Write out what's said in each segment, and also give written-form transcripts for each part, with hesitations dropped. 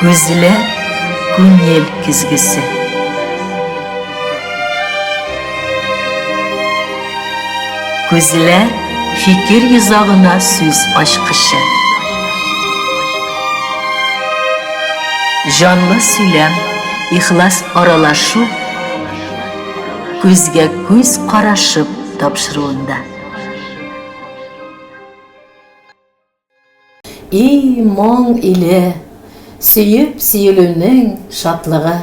Көзілі күнел күзгісі. Көзілі fikir yüzağına söz aşkışı. Canlı söylem, ihlas aralaşıp, gözge göz qaraşıp tapşırığında. İmon ile süyüp süyülünün şatlığı,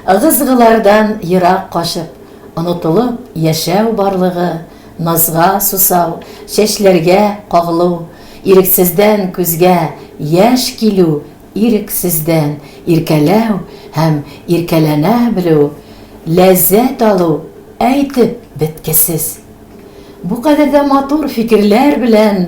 ığızgılardan yırak kaşıp, unutulup yaşav barlığı, nazga susav, şeşlerge qağılу, iriksizden көзге yaş kilу, iriksizden irkelev hem irkelene bilу, lezzet alu, aytip bitkisiz. Bu kadar da matur fikirler bilen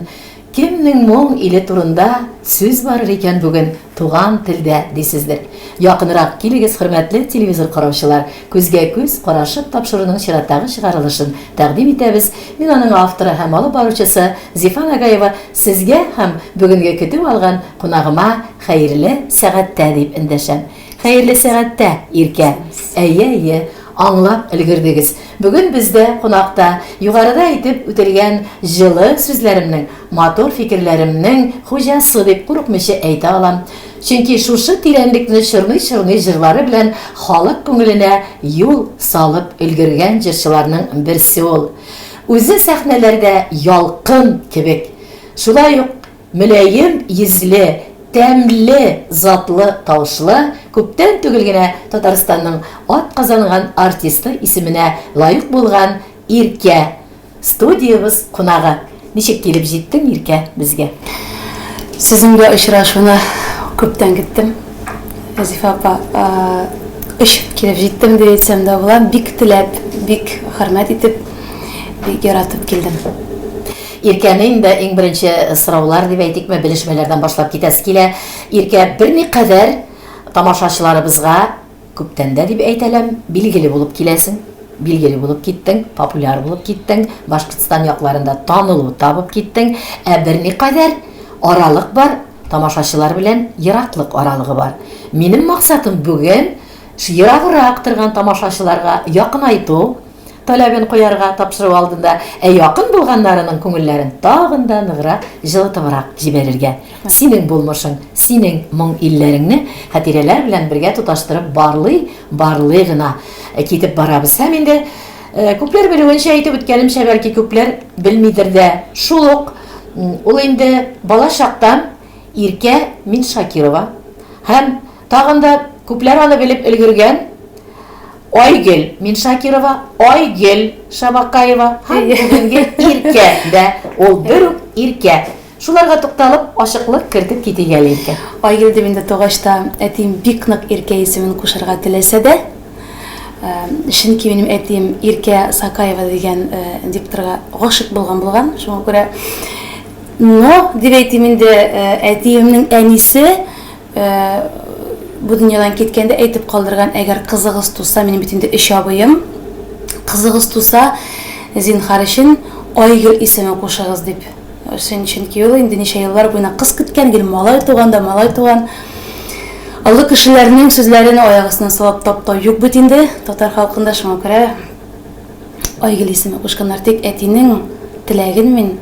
kimning moң ile turunda söz var eken bugün tuğan tilde deysizdir. Yakınırak keligiz hürmetli televizor qarawçılar. Көзге көз qarashıp tapşırığının şirаттagı çıkarılışın təqdim etəbiz. Мен onun avtoru hem alı barıçısı Zifan Agayeva sizge hem bugünkü kütüp algan qonağıma hayırlı sağatte deyip indeşem. Hayırlı sağatte irke. Eye anlap ilgirdigiz. Bugün bizde qonaqta yuqarıda aytip ötelgen жылы sözlerimning, matur fikirlerimning hujası dep quruqmışı ayta alam. Çünkü şuşu tirenlikni şırny jırlары bilen halıq көңіліне yol salıp ilgirgen jırçılarning birisi ol. Özü sahnelerde yalqın kebek. Şulay yok mülayim yüzlü, tәмле, затлы, таушлы, көптен түгелгенә Татарстанның ат казанган артисты исеменә лайык булган Иркә. Студиябыз кунагы. Ничек килеп җиттең Иркә безгә? Сезнгә очрашуына күптән киттем. Азифа апа, килеп җиттем дип әйтсәм дә була. Бик теләп, бик хөрмәт итеп, бик яратып килдем. Иркәнең дә иң беренче сораулар дип әйтикме, белешмәләрдән башлап китәсе килә. Иркә берникадәр тамашачыларыбызга күптән дә дип әйтәләм, билгеле булып киләсең, билгеле булып киттең, популяр булып киттең, Башкортстан якларында танылу табып киттең, берникадәр аралык бар, тамашачылар белән ераклык аралыгы бар. Минем максатым бүген ерагырак торган тамашачыларга якынайту, талабын коярга тапшырып алдында, якын булганнарының күңелләрен тагын да ныграк, жылытыбрак җибәрергә. Синең булмышың, синең моң илләреңне хатирәләр белән бергә туташтырып барлый гына китеп барабыз. Һәм инде күпләр белүенчә әйтеп үткәнемчә, бәлки күпләр белмидер дә. Шул ук ул инде бала чактан Иркә Миншакирова һәм тагын да күпләр аны белеп өлгергән Айгөл Миншакирова, Айгөл Шабакаева һәм бүгенге Иркә дә ул бер үк Иркә. Шуларга тукталып, ашыклык кертеп китик әле Иркә. Айгөл дип инде тогашта әтием бик нык Иркә исемен кушарга теләсә дә, чөнки минем әтием Иркә Сакаева дигән дикторга гашык булган. Шуңа күрә дип әйтим инде әтиемнең әнисе bu dünyadan ketkende әйтеп калдырган, әгәр кызыгыз туса, минем бит инде 3 абыем, кызыгыз туса, зинһар өчен Айгөл исемен кушыгыз дип. Чөнки ул инде ничә еллар буена кыз көткән, гел малай туган. Аллы кешеләрнең сүзләрен аяк астына салып таптау юк бит инде татар халкында. Шуңа күрә Айгөл исемен кушканнар. Тик әтинең теләген мин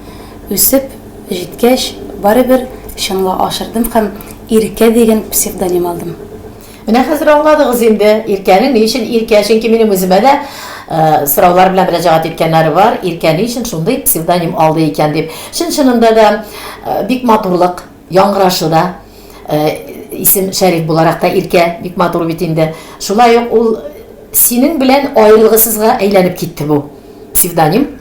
үсеп җиткәч барыбер чынга ашырдым һәм Иркә дигән псевдоним алдым. Менә хәзер аңладыгыз инде Иркәнең ни өчен Иркә, чөнки минем үземә дә сораулар белән мөрәҗәгать иткәннәр бар. Иркә ни өчен шундый псевдоним алды икән дип. Чынында да бик матурлык яңгырашы да исем шәриф буларак та Иркә бик матур бит инде. Шулай ук ул синең белән аерылгысызга әйләнеп китте бу псевдоним.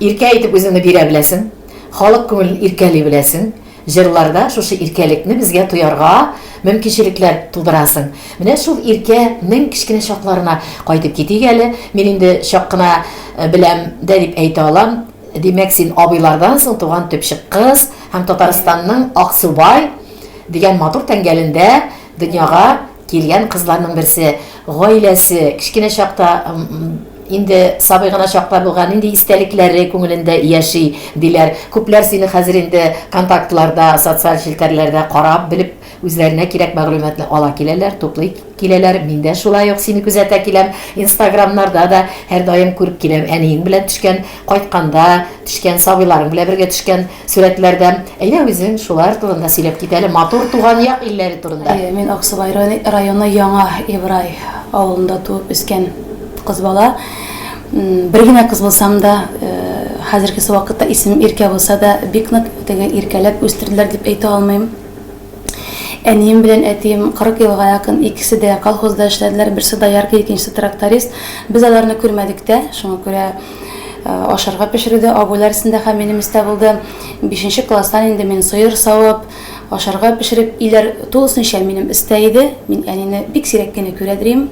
Иркә итеп үзеңне бирә беләсең. Халык күңелен иркәли беләсең. Җырларда шушы иркәлекне безгә туярга мөмкинчелекләр тудырасың. Менә шул Иркәнең кичкенә чакларына кайтып китик әле. Мин инде чак кына беләм дә дип әйтә алам. Димәк, син абыйлардан соң туган төпчек кыз һәм Татарстанның Аксубай дигән матур тәңгәлендә дөньяга килгән кызларның берсе. Гаиләсе кичкенә чакта инде сабый гына чакта булган, инде истәлекләре күңелендә яши диләр. Күпләр сине хәзер инде контактларда, социаль челтәрләрдә карап, белеп, үзләренә кирәк мәгълүматны ала киләләр, туплый киләләр. Мин дә шулай ук сине күзәтә киләм. Инстаграмнарда да һәр даим күреп киләм. Әниең белән төшкән, кайтканда төшкән, сабыйларың белән бергә төшкән сурәтләрдә. Әйдә үзең шулар турында сөйләп кит әле, матур туган як илләре турында. Мин Аксубай районы Яңа Ибрай авылында туып үскән кыз бала. Бер генә кыз булсам да, хәзерге вакытта исемем Иркә булса да, бик нык теге иркәләп үстерделәр дип әйтә алмыйм. Әнием белән әтием 40 елга якын икесе дә колхозда эшләделәр, берсе доярка, икенчесе тракторист. Без аларны күрмәдек тә, шуңа күрә ашарга пешерде, абыйлар исендә һәм минем истә булды. 5нче класстан инде мин сыер савып, ашарга пешереп, иләр тулысынча минем истә иде. Мин әнине бик сирәк кенә күрәдерим.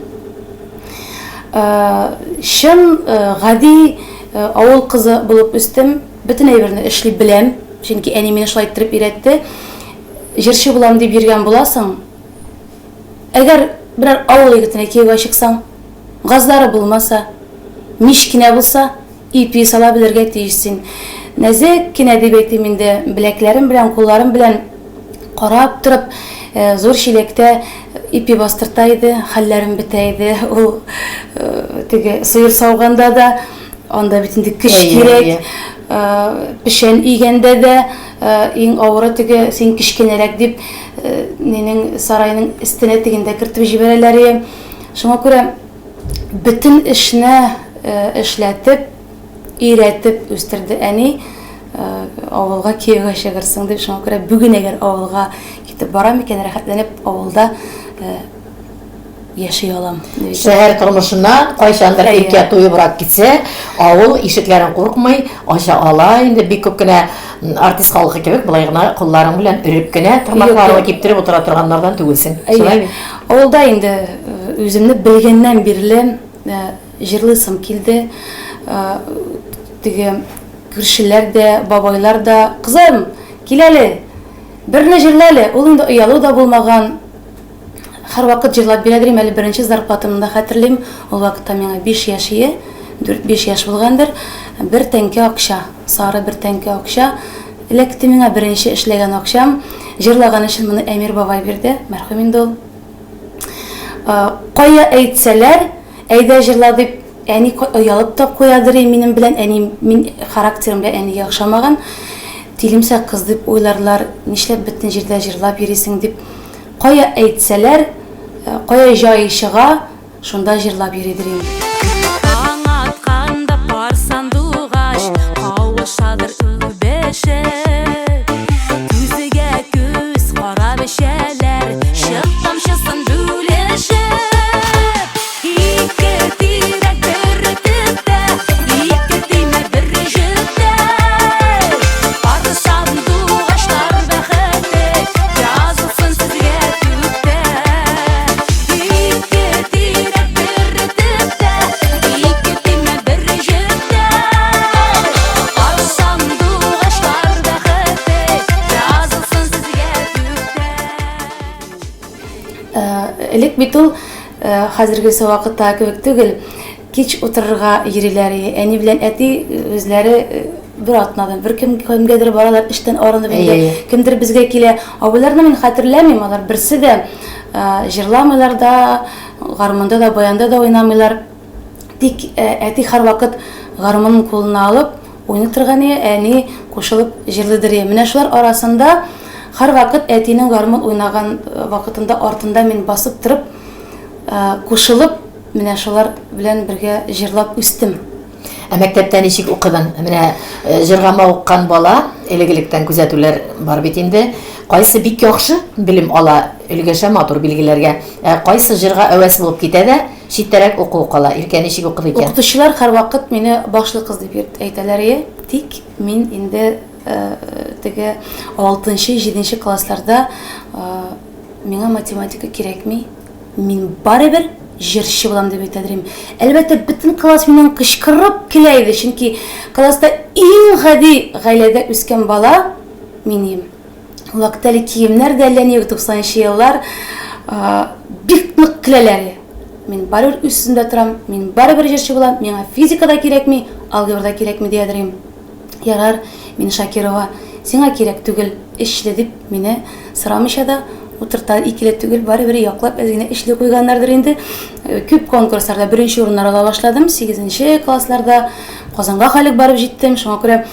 Шын гади авыл кызы булып үстем, бөтен әйберне эшли беләм, чөнки әни мине шулай иттереп өйрәтте. Җырчы булам дип йөргән буласың. Әгәр берәр авыл егетенә кияүгә чыксаң, газлары булмаса, мич кенә булса, ипи сала белергә тиешсең. Нәзек кенә дип әйтим инде, беләкләрем белән, кулларым белән карап торып, зур чиләктә ипи бастырта иде, хәлләрем бетә иде. Ул теге сыер сауганда да анда бит инде көч кирәк. Пешән игәндә дә иң авыры теге син кичкенәрәк дип минең сарайның өстенә тегендә кертеп җибәрәләр. Шуңа күрә бөтен эшне эшләтеп, өйрәтеп үстерде әни. Авылга кияүгә чыгарсың дип, шуңа күрә бүген әгәр авылга китеп барам икән, рәхәтләнеп авылда яши алам. Шәһәр тормышына кайчандыр Иркә туебрак китсә, авыл ишекләрен куркмый ача ала. Инде бик күп кенә артист халкы кебек булай гына кулларың белән өреп кенә тырнакларыңны киптереп утыра торганнардан түгелсең. Шулай. Авылда инде үземне белгәннән бирле җырлыйсым килде. Теге күршеләр дә, бабайлар да, кызым, кил әле, берне җырлале. Ул инде оялу да булмаган. Һәр вакыт җырлап бирәдем, әле беренче зарплатымны хәтерлим. Ул вакытта миңа 5 яшь, 4-5 яшь булгандыр. 1 тәңкә акча, сары 1 тәңкә акча. Эләкте миңа беренче эшләгән акчам. Җырлаган өчен моны Әмир бабай бирде, мәрхүм инде ул. Кая әйтсәләр, әйдә җырла дип, әни оялып та куядыр минем белән, әни мин характерым белән әнигә охшамаган. Тилемсә кыз дип уйларлар, нишләп бөтен җирдә җырлап йөрисең дип. Кая әйтсәләр, кая җай чыга, шунда җырлап йөридем. Таң атканда пар сандугач, кавышадыр үбеше. Күзгә күз карап эчәләр, чык тамчысын бүлеше. Ике тирәк бер төптә, ике тимер бер җирдә. Пар сандугачлар бәхете, язылсын сезгә күктә. Ике тирәк бер төптә, ике тимер бер җирдә. Пар сандугачлар бәхете, язылсын сезгә күктә. Элек бит ул хәзерге вакытта кебек түгел. Кич утырырга йөриләр. Әни белән әти үзләре бер атнадан бер кемгәдер баралар, эштән арынып инде. Кемдер безгә килә. Абыйларны мин хәтерләмим, алар берсе дә җырламыйлар да, гармунда да, баянда да уйнамыйлар. Тик әти һәр вакыт гармунын кулына алып уйный торган, әни кушылып җырлыйдыр. Менә шулар арасында һәр вакыт әтинең гармун уйнаган вакытында артында мин басып торып, кушылып, менә шулар белән бергә җырлап үстем. Мәктәптә ничек укыдың? Менә җыргама уккан бала, элегелектән күзәтүләр бар бит инде. Кайсы бик яхшы белем ала, өлгәшә матур билгеләргә. Кайсы җырга әвәс булып китә дә, читтәрәк уку укыла. Иркә ничек укыды икән? Укытучылар һәр вакыт мине башлы кыз дип әйтәләр. Тик мин инде теге 6-7 классларда миңа математика кирәкми. Мин барыбер җырчы булам дип әйтәдем. Әлбәттә, бөтен класс миннән кычкырып килә иде, чөнки класста иң гади гаиләдә үскән бала минем. Вакытлы киемнәр дә әллә ни 90-нчы еллар бик нык киләләр. мен барыбер үстендә торам, мен барыбер җырчы булам, миңа физика да кирәкми, алгебра да кирәкми диядерим. Ярар, мин Шакирова, сиңа кирәк түгел, эшле дип мине сорамыйча да утырта, икеле түгел, барыбер яклап әзгенә эшли куйганнардыр инде. Күп конкурсларда беренче урыннар ала башладым, 8нче классларда Казанга хәлек барып җиттем. Шуңа күрә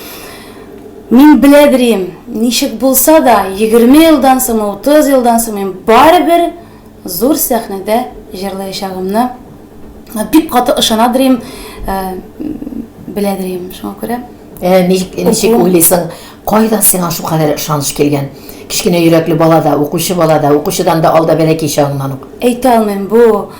мин беләдерим, ничек булса да 20 елдан соң, 30 елдан соң мин барыбер зур сәхнәдә җырлаячагымны бик каты ышанадырым, беләдерим. Шуңа күрә Ничек уйлыйсың, кайдан сиңа шу кадәр ышаныч килгән? Кичкенә йөрәкле балада, укучыдан да алда бәләкәй чагыңнан ук. Әйтә алмыйм, бу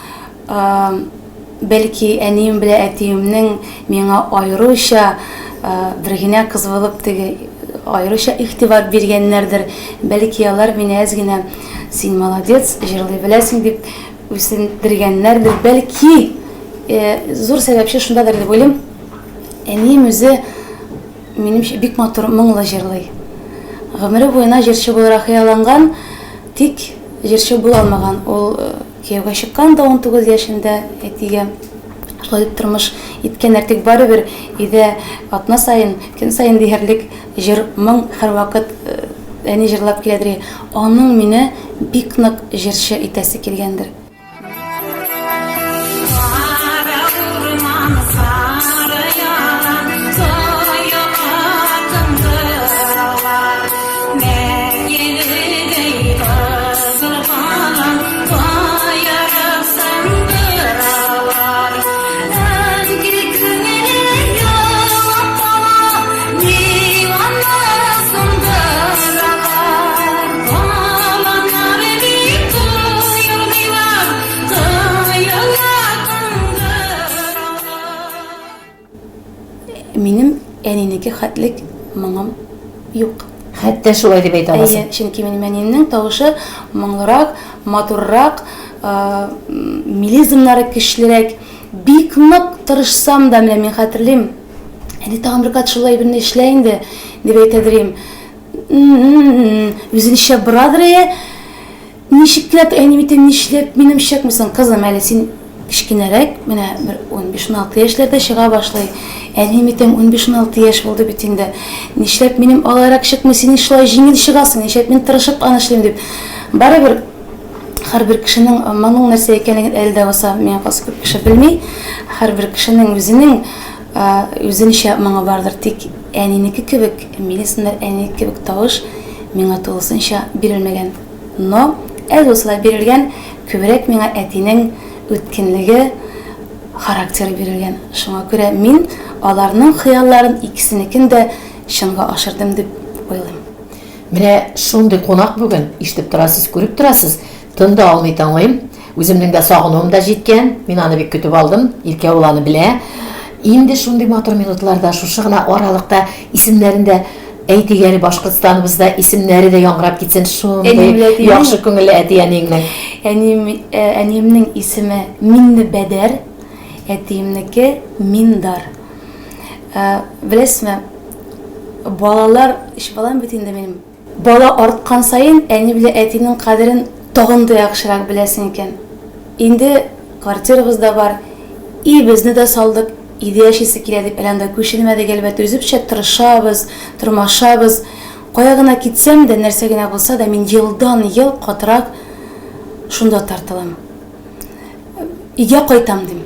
бәлки әнием белән әтиемнең миңа аеруча бер генә кыз булып теге аеруча игътибар биргәннәрдер. Бәлки алар мине әзгенә син молодец, җырлый беләсең дип үсендергәннәрдер. Бәлки зур сәбәпче шундадыр дип уйлыйм. Әнием үзе минемчә бик матур моңлы җырлый. Гомере буена җырчы буларак хыялланган, тик җырчы була алмаган. Ул кияүгә чыккан да 19 яшендә, әтигә шулай дип тормыш иткәннәр, тик барыбер өйдә атна сайын, көн сайын диярлек җыр, моң һәрвакыт әни җырлап киләдер. Аның мине бик нык җырчы итәсе килгәндер. Минем әнинеке хәтлек моңым юк. Хәтта шулай дип әйтә аласың. Чөнки минем әнинең тавышы моңлырак, матуррак, мелизмнары көчлерәк. Бик нык тырышсам да, мен хәтерлим. Әни тагын бер кат шулай берне эшлә инде дип әйтәдерим. Үзенчә брадыры, ничек кенә әни митем нишләп минем чыкмыйсың, кызым, әле син кичкенәрәк, менә бер 15-16 яшьләрдә чыга башлый. Әни митем 15-16 яшь булды бит инде. Нишләп минем алайрак чыкмый, син шулай җиңел чыгасың, нишләп мин тырышып аны эшлим дип. Барыбер һәрбер кешенең моның нәрсә икәнлеген әле дә булса миңа кыз күп кеше белми. Һәрбер кешенең үзенчә моңы бардыр, тик әнинеке кебек, милисеннәр әнинеке кебек тавыш миңа тулысынча бирелмәгән. Но әз булса бирелгән, күбрәк миңа әтинең үткенлеге, характері бирелгән. Шуңа күрә мин аларның хыялларын икесенекен дә чынга ашырдым дип уйлыйм. Менә шундый кунак бүген, ишетеп торасыз, күреп торасыз, тында алмый таңлыйм. Үземнең дә сагынуым да җиткән, мин аны бик көтеп алдым, Иркә ул аны белә. Инде шундый матур минутларда, шушы гына аралыкта исемнәрендә әйтик әле Башкортстаныбызда исемнәре дә яңгырап китсен, шундый яхшы күңелле әтиәнеңнең. Әниемнең исеме Миннебәдәр, әтиемнеке Миндар. Беләсезме, балалар, балам бит инде минем. Бала арткан сайын әни белән әтинең кадерен тагын да яхшырак беләсең икән. Инде квартирабыз да бар, өйбезне дә салдык, өйдә яшисе килә дип әлендә күченмәдек, әлбәттә үзебезчә тырышабыз, тормашабыз. Кая гына китсәм дә, нәрсә генә булса да, мин елдан-ел катырак шунда тартылам. Өйгә кайтам дим.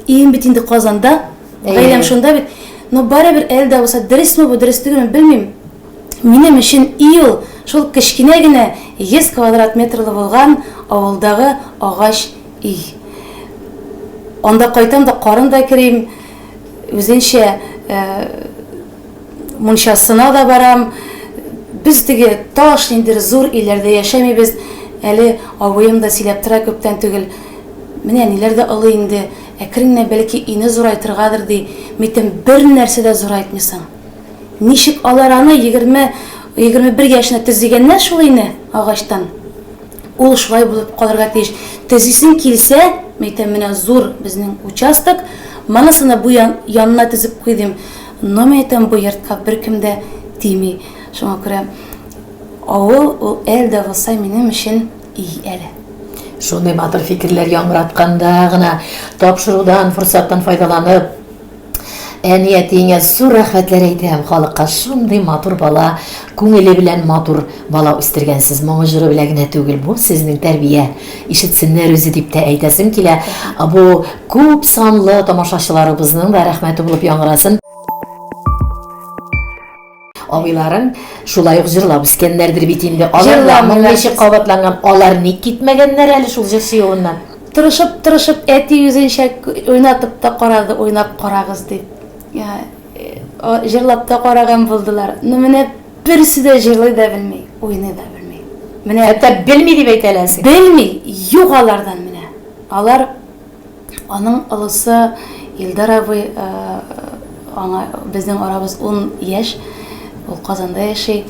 Өем бит инде Казанда, гаиләм шунда бит. Но барыбер әле дә булса, дөресме бу, дөрес түгелме белмим. Минем өчен ил шул кечкенә генә 100 квадрат метрлы булган авылдагы агач өй. Анда кайтам да, карын да керим, үзенчә мунчасына да барам. Без теге таш ниндер зур өйләрдә яшәмибез. Әле авыем да сөйләп тора күптән түгел. Менә ниләр дә олы инде. Әкренне бәлки ине зурайтыргадыр ди. Митем бер нәрсә дә зурайтмыйсың. Ничек алар аны 20-21 яшенә төзегәннәр шул ине агачтан. Ул шулай булып калырга тиеш. Төзисең килсә, митем менә зур безнең участок, манысына бу янына төзеп куйдым. Но митем бу йортка беркем дә тими. Шуңа күрә авыл ул әлдә булса минем өчен ий әле. Шундай матур фикерләр яңратканда гына тапшырудан, форсаттан файдаланып, әниятеңә зур рәхмәтләр әйтәм. Халыкка шундый матур бала, күңеле белән матур бала үстергәнсез. Моңа җыры белән генә түгел, бу сезнең тәрбия. Ишетсеннәр үзе дип тә әйтәсем килә. Бу күп санлы тамашачыларыбызның да рәхмәте булып яңрасын. Абыйларың шулай ук җырлап үскәннәрдер бит инде. Алар ничек кабатланган, алар ник китмәгәннәр әле шул җыр сыюыннан. Тырышып әти үзенчә уйнатып та карады, уйнап карагыз дип. Җырлап та караган булдылар. Менә берсе дә җырлый да белми, уйный да белми. Менә Хәтта белми дип әйтәләсең. белми, юк алардан менә. Алар аның олысы Илдар абый, аңа безнең арабыз 10 яшь, ул Казанда яши.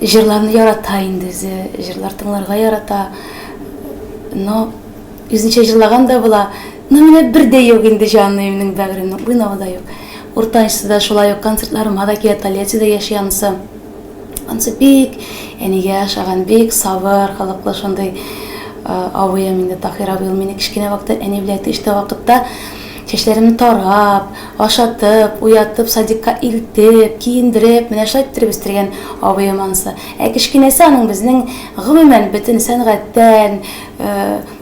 Җырларны ярата инде, җырлар тыңларга ярата. Но үзенчә җырлаган да була. Но менә бер дә юк инде җаны минем бәгыремнең, уйнавы да юк. Уртанчысы да шулай ук концертларыма да килә, Тольяттида яши анысы. Анысы бик әнигә ошаган, бик сабыр, халыклы шундый абыем инде Таһир абый. Мине кичкенә вакытта әни белән иштә вакытта чәчләремне тарап, ашатып, уятып, садикка илтеп, киендереп, менә шулай иттереп үстергән абыем анысы. Кичкенәсе аның безнең гомумән бөтен сәнгатьтән,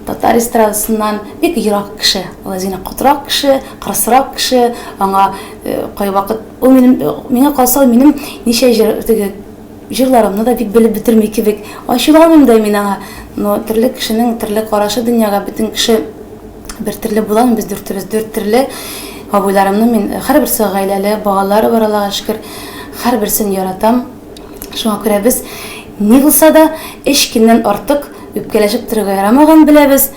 татар эстрадасыннан бик ерак кеше. Ул үзенә кытрак кеше, кырысрак кеше. Аңа кай вакыт ул миңа калса минем ничә җырларымны да бик белеп бетерми кебек. Ачыламыйм да мин аңа. Но төрле кешенең төрле карашы дөньяга, бөтен кеше бер төрле буламы, без дүрт төрле. Абыйларымны мин һәрберсе гаиләле, багалары бар, Аллага шөкер, һәрберсен яратам. Шуңа күрә без ни булса да эш көннән артык үпкәләшеп торырга ярамаган беләбез.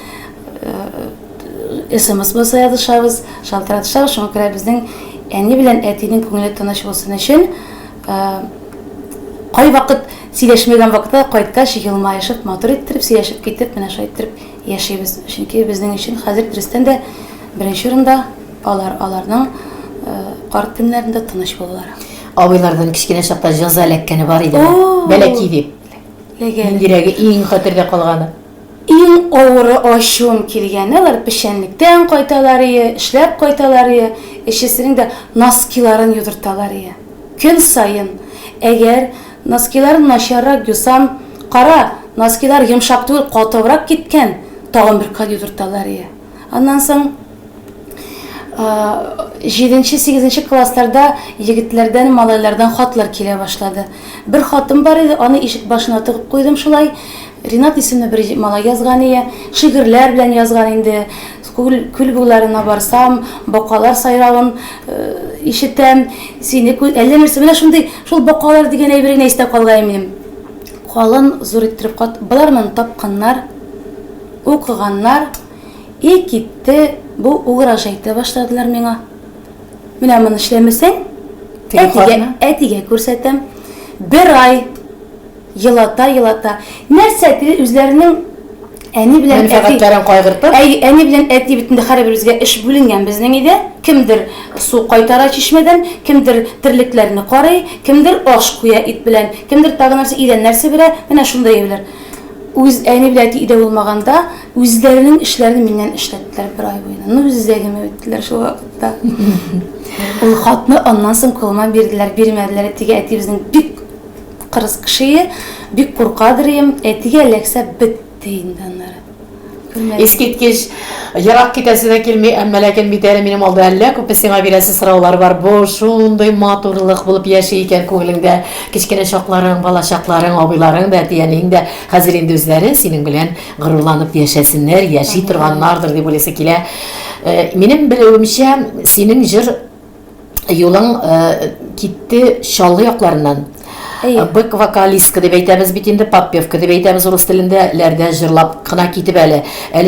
СМС булса язышабыз, шалтыратышабыз. Шуңа күрә безнең әни белән әтинең күңеле тыныч булсын өчен кай вакыт сөйләшмәгән вакытта кайткач елмаешып, матур иттереп сөйләшеп китеп, менә шулай иттереп яшибез. Чөнки безнең өчен хәзер дөрестән дә беренче урында аларның карт көннәрендә тыныч булулар. Абыйлардан кичкенә чакта җәза эләккәне бар иде. Бәләки дип. Индирәге иң хәтердә калганы. Иң авыры ачуым килгәне, алар пешәнлектән кайталар, эшләп кайталар, эшесенең дә носкиларын юдырталар. Көн сайын, әгәр носкиларын начаррак юсам, кара, носкилар йомшак түгел, катыбрак киткән, тагын бер кат юдырталар. Аннан соң 7-8 классларда егетләрдән, малайлардан хатлар килә башлады. Бер хатым бар иде, аны ишек башына тыгып куйдым шулай. Ринат исемле бер малай язган иде, шигырьләр белән язган инде. Күл буйларына барсам, бакалар сайравын ишетәм. Сине әллә нәрсә менә шундый, шул бакалар дигән әйбергә истә калган минем. Калын зур иттереп кат, булармын тапканнар, укыганнар, китте. Бу уграш әйтә башладылар миңа. Менә моны эшләмәсәң, әтигә күрсәтәм. Бер ай елата. Нәрсә үзләренең әни белән мәнфәгатьләрен кайгыртып, әни белән әти битендә һәрберебезгә эш бүленгән безнең иде. Кемдер су кайтара чишмәдән, кемдер терлекләрне карый, кемдер аш куя ит белән, кемдер тагы нәрсә идән нәрсә бирә. Менә шундай әйберләр. Үз әни белән әти идә булмаганда, үзләренең эшләрен миннән эшләттеләр бер ай буена. Ну үзлегеме үттеләр шул вакытта. Ул хатны аннан соң кулыма бирделәр, бирмәделәр. Әти безнең бик кырыс кеше, бик куркадыр, әтигә эләксә бетте инде аннары. Eskitkiş, yarak kitəsi də kilmi, əmmələkin bitəri minім oldu əllə, köpə sina birəsi sıralar var. Bu, şunday maturluq bulub yaşayken көңіліңdə, kiçkine şaqların, bala şaqların, abıların da, diyenin də, hazirində özləri senin bilən qırırlanıb yaşasınlar, yaşay тұрғанlardır, deyib öylesi kilə. Minім bilövümüşə, senin jır yolun gitti şallı yoqlarından. Бык вокалистка дип әйтәбез бит инде, подпевка дип әйтәбез рус телендә җырлап кына китеп әле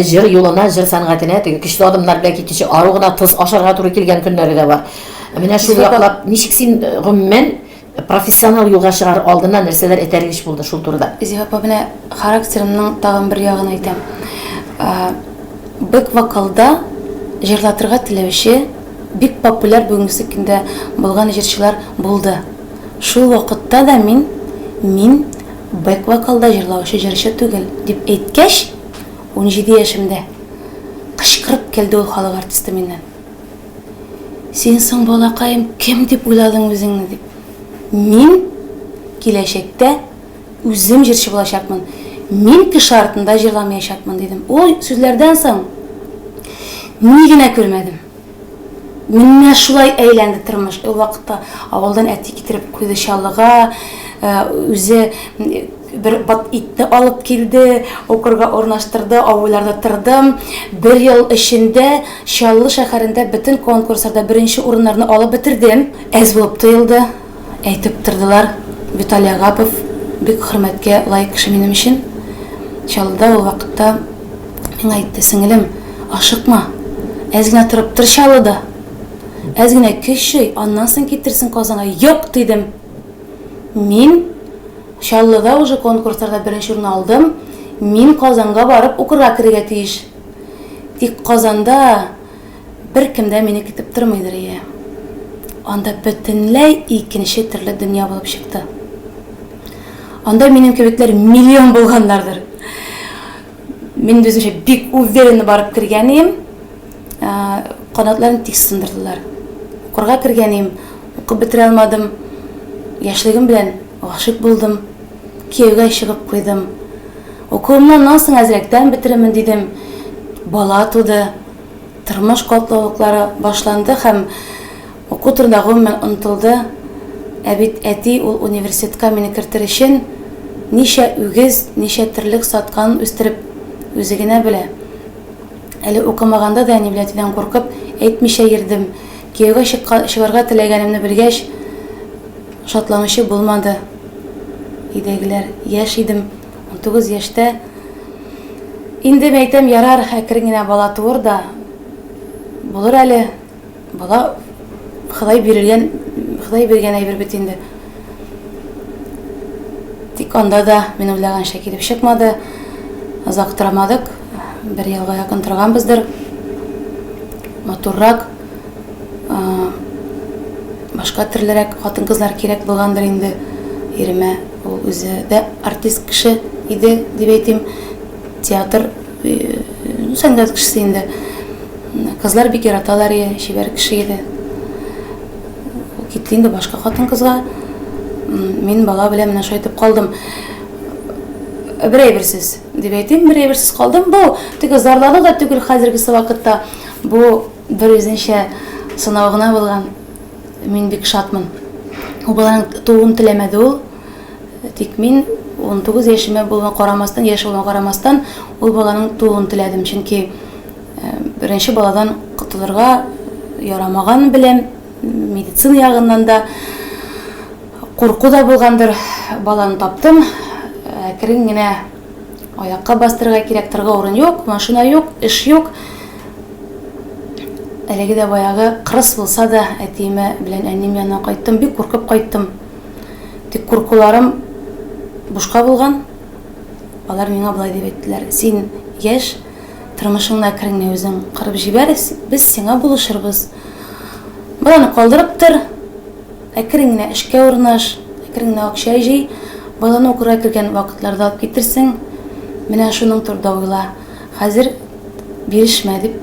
җыр юлына, җыр сәнгатенә көчле адымнар белән китүче, ару гына тыз ашарга туры килгән көннәре дә бар. Менә шул яклап ничек син гомумән профессионал юлга чыгар алдыннан нәрсәләр этәргеч булды шул турыда? Зифа менә характерымның тагын бер ягын әйтәм. Бык вокалда җырлатырга теләүче бик популяр бүгенге көндә булган җырчылар булды. Шул вакытта да мин бэк вокалда җырлаучы җырчы түгел дип әйткәч, 17 yaşımda kışkırıp geldi ol halk artisti menden. Sen soң balakayım kim dep uyladың өзіңні деп. Мен келешекте өзім жыршы болашақмын. Мен кіші артында жырламаяшақмын дедім. Ой сөздерден соң не генә көрмәдім. Менә шулай әйләнде тормыш. Ул вакытта авылдан әти китереп куйды Чаллыга, үзе bir bat itni alıp keldi, okurga ornaştırdı, avullarda tırdım. Bir yıl içinde Şallı şəhərində bütün konkurslarda birinci urunlarını alıp bitirdim. Ez bulup tuyuldu, aytıp tırdılar. Vitaliy Agapov, bik hürmetke layık kişi benim için. Şallıda o vakitte men aytdı, singlim, aşıkma, ezgine turıp tır Şallıda. Ezgine köşüy, ondan soň ketirsin Kazan'a. Yok dedim. Men Şallıda уже konkurslarda birinci urun aldım. Мен Kazan'a barıp okurga kirge tiyiş. Тик Kazan'da bir kimde meni kitip turmaydır ya. Anda bütünley ikinci türlü dünya bulup çıktı. Anda benim kebekler milyon bulganlardır. Men özümçe bik uvereni barıp kirgeniyim. Kanatlarını tik sındırdılar. Okurga kirgeniyim. Okub bitire almadım. Yaşlığım bilen aşık buldum. Kiyevge çıkıp koydum. Okulumdan nasıl azrekten bitirimin dedim. Bala tudu. Tırmış kotlulukları başlandı. Hem oku turdağım ben unutuldu. Әбит әти ул университетка мені кіртірішін неше үгіз, неше тірлік сатқанын өстіріп өзі генә біле. Әлі оқымағанда да әнеблетіден қорқып, әйтмеше ердім. Күйеуге шығарға тілегенімді білгеш, шатланышы болмады. Идегілер, яш идім, 19 яшта. Инде мәйтем ярар, әкіріңіне бала туыр да, болыр әлі, бала Құдай берген әйбір бит инде. Тик анда да мен уйлаганча килеп чыкмады. Азак торамадык. Bir елга якын торганбыздыр. Матуррак, башка төрлерәк хатын-кызлар кирәк булгандыр инде. Иреме ул үзе дә артист кеше иде дип әйтим. Театр сәнгать кешесе инде. Кызлар бик яраталар, шибәр кеше иде. Китлинде башка хатын-кызга. Мен бала белән менә шайтып калдым. Бер әйберсез дип әйтим, бер әйберсез калдым. Бу теге зарлану да түгел хәзергесе вакытта. Бу бер үзенчә сынау гына булган. Мин бик шатмын. Ул баланың тууын теләмәде ул. Тик мин 19 яшемә булган карамастан, яшь булган карамастан ул баланың тууын теләдем. Чөнки беренче баладан кутылырга ярамаган беләм. Медицина ягыннан да курку да булгандыр. Баланы таптым. Әкрен генә аякка бастырырга кирәк, торга урын юк, машина юк, эш юк. Әлеге дә баягы кырыс булса да әтиме белән әнем янына кайттым, бик куркып кайттым. Тик куркуларым бушка булган. Алар миңа булай дип әйттеләр: "Син яшь, тормышыңны әкрен үзең кырып җибәр, без сиңа булышырбыз. Баланы калдырып тор, әкрен генә эшкә урнаш, әкрен генә акча җый, баланы укырга кергән вакытларда алып китерсең, менә шуның турында уйла. Хәзер бирешмә" дип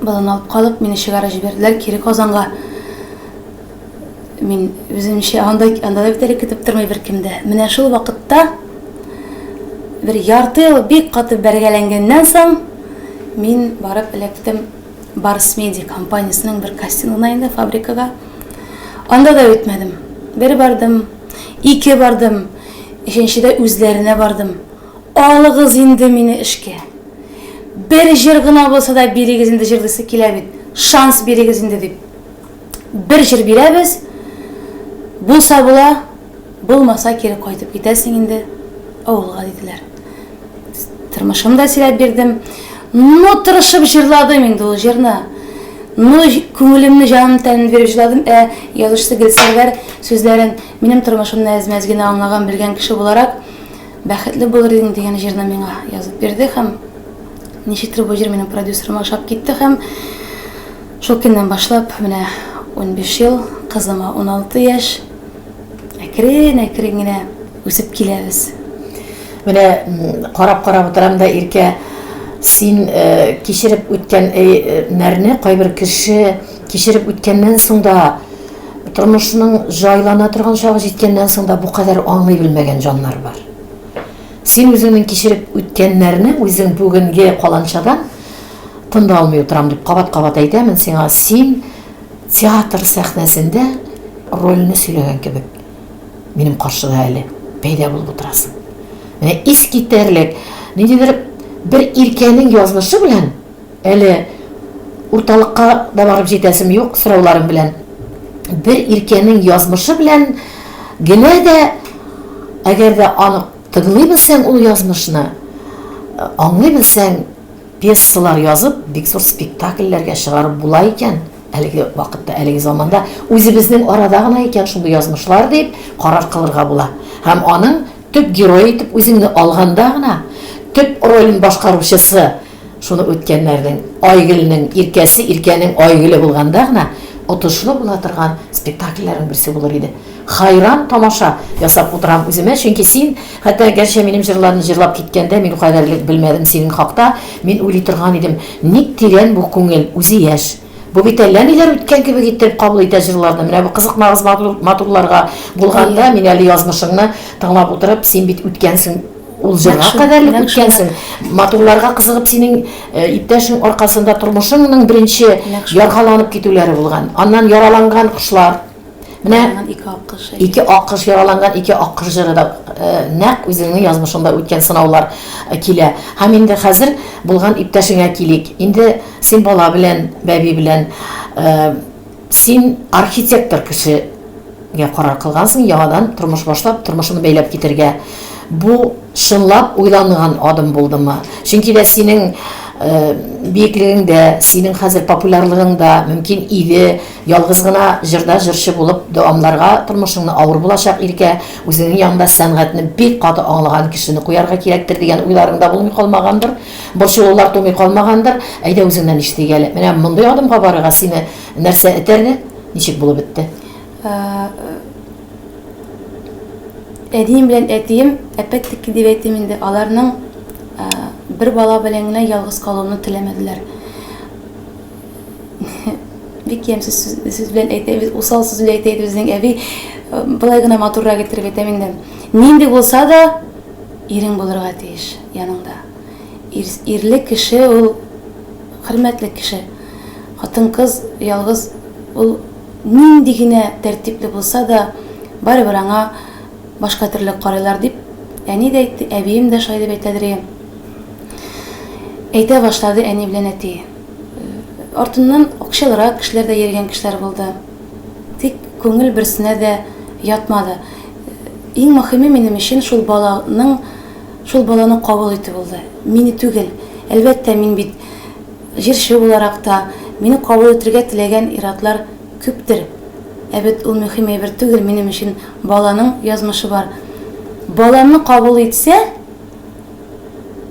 баланы алып калып, мине чыгарып җибәрделәр кире Казанга. Мин үземчә анда да битәлек көтеп тормый бер кимдә. Менә шул вакытта бер ярты ел бик каты бәргәләнгәннән соң мин барып эләктем Барс Медиа компаниясының bir кастингына инде, фабрикага. Анда да үтмәдем. Бер бардым, ике бардым, икенчедә үзләренә бардым. Алыгыз инде мине эшкә. Бер җир гына булса да бирегез инде, җырлыйсы килә бит. Шанс бирегез инде дип. Бер җир бирәбез. Булса була, булмаса кире кайтып китәсең инде. Авылга диделәр. Тормышымда сөйләп бирдем. Ну, тырышып җырладым инде ул җырны. Ну, күңелемне, җанымны тәнен биреп җырладым. Язучысы Гөлсәрвәр сүзләрен минем тормышымны әзмәз генә аңлаган, белгән кеше буларак, бәхетле булыр идең дигән җырны миңа язып бирде һәм ничектер бу җыр минем продюсерыма ошап китте һәм шул көннән башлап менә 15 ел, кызыма 16 яшь, әкрен генә үсеп киләбез. Менә карап утырам да Иркә, син кичереп үткән нәрне кайбер кеше кичереп үткәннән соң да тормышының жайлана торган чагы җиткәннән соң да бу кадәр аңлый белмәгән җаннар бар. Син үзеңнең кичереп үткәннәрне үзең бүгенге каланчадан тында алмый утырам дип кабат-кабат әйтәмен сиңа. Син театр сәхнәсендә рольне сөйләгән кебек минем каршыда әле пәйда булып утырасың. Менә искитәрлек ниндидер бер Иркәнең язмышы белән әле урталыкка да барып җитәсем юк сорауларым белән. Бер Иркәнең язмышы белән генә дә әгәр дә аны тыңлый белсәң ул язмышны, аңлый белсәң, пьесалар язып, бик зур спектакльләргә чыгарып була икән. Әлеге вакытта, әлеге заманда үзебезнең арада гына икән шундый язмышлар дип карар кылырга була. Һәм аның төп герой итеп үзеңне алганда гына төп ролен башкаручысы шуны үткәннәрнең, Айгөлнең Иркәсе, Иркәнең Айгөле булганда гына отышлы була торган спектакльләрнең берсе булыр иде. Хайран тамаша ясап утырам үземә, чөнки син, хәтта гәрчә минем җырларны җырлап киткәндә мин кадәрлек белмәдем синең хакта, мин уйлый торган идем, ник тирән бу күңел, үзе яшь. Бу бит әллә ниләр үткән кебек итеп кабул итә җырларны. Менә бу кызыкмагыз матурларга булганда мин әле язмышыңны тыңлап утырып, син бит үткәнсең, ул җырга кадәрлек үткәнсең. Матурларга кызыгып синең иптәшең аркасында тормышыңның беренче яргаланып китүләре булган. Аннан яраланган кышлар. Менә ике аккыш яраланган, ике аккыш җыры да нәкъ үзеңнең язмышыңда үткән сынаулар килә. Һәм инде хәзер булган иптәшеңә килик. Инде син бала белән, бәби белән син архитектор кешегә карар кылгансың, яңадан тормыш башлап, тормышын бәйләп китергә. Бу шынлап уйланган адым булдымы? Чөнки дә синең биеклегеңдә, синең хәзер популярлыгыңда мөмкин иде, ялгыз гына җырда җырчы булып дәвамларга тормышыңны авыр булачак Иркә, үзеңнең янында сәнгатьне бик каты аңлаган кешене куярга кирәктер дигән уйларыңда булмый калмагандыр, борчылулар тумый калмагандыр. Әйдә үзеңнән ишетик әле. Менә мондый адымга барырга сине нәрсә этәрде? Ничек булып бетте? Әдием белән әтием, әпәттек дип әйтим инде, аларның бер бала белән генә ялгыз калуны теләмәделәр. Бик ямьсез сүз белән әйтәбез, усал сүз белән әйтәбез безнең әби, былай гына матуррак иттереп әйтәм инде. Нинди булса да ирең булырга тиеш яныңда. Ирле кеше ул хөрмәтле кеше. Хатын-кыз ялгыз ул нинди генә тәртипле булса да барыбер аңа башка төрле карыйлар дип, әни дә әйтте, әбием дә шулай дип әйтәдер. Әйтә башлады әни белән әти. Артыннан акчалырак кешеләр дә йөргән кешеләр булды. Тик күңел берсенә дә ятмады. Иң мөһиме минем өчен шул баланы кабул итү булды. Мине түгел. Әлбәттә мин бит җырчы буларак та мине кабул итәргә теләгән иратлар күптер. Әбет ул мөһим әйбер түгел, минем өчен баланың язмышы бар. Баланы кабул итсә,